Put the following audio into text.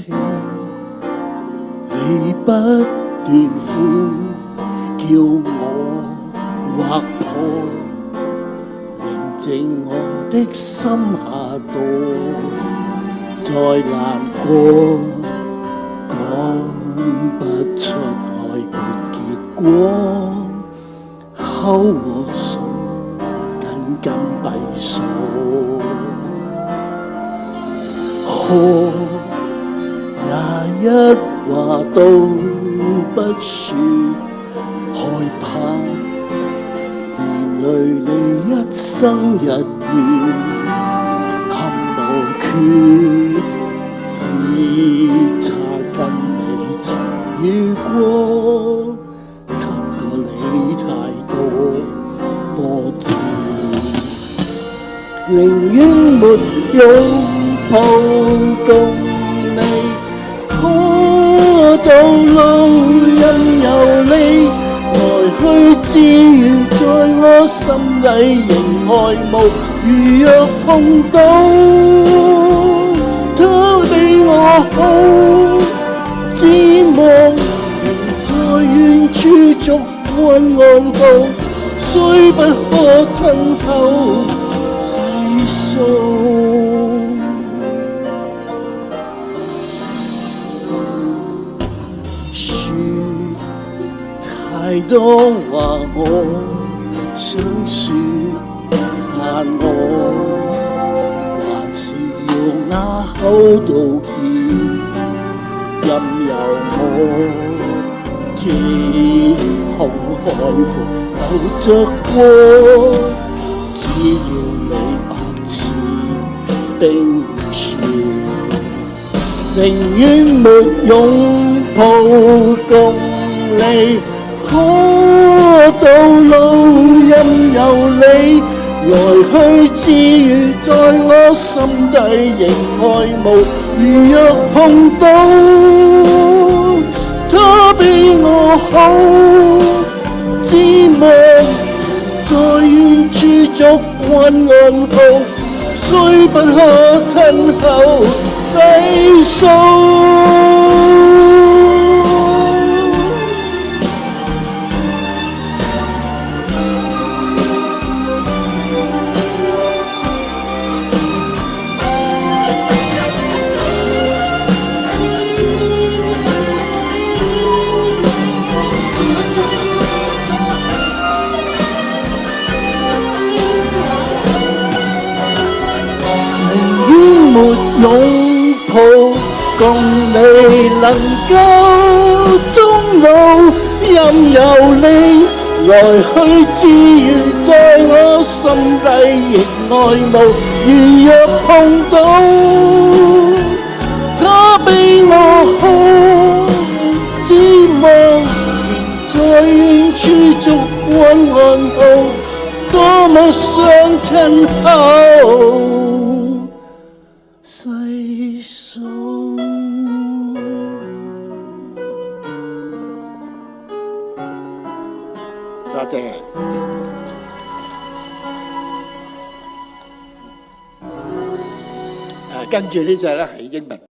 情，你不斷呼叫我劃破，寧靜我的心下墮，再難過，講不出愛沒結果，口和心緊緊閉鎖，可也一話都不說，害怕連累你一生日月，給我決只差跟你曾遇過，給過你太多波折，寧願沒擁抱共你，可到老因有你來去自如，在我心底仍愛慕，如若碰到他比我好，只望在遠處逐運安好，雖不可親口細數。太多話我想說，但我還是要啞口道歉，任由我天空海闊留着過，只要你白似冰雪，寧願沒擁抱共你，可到老因有你來去自如，在我心底仍愛慕，如若碰到他比我好，只望在遠處逐運安好，雖不可親口細數。沒擁抱共你能夠終老，任由你來去自如，在我心底仍愛慕，如若碰到他比我好，只望在遠處逐運安好，多麼想親口細數。多謝。跟住呢隻咧係英文。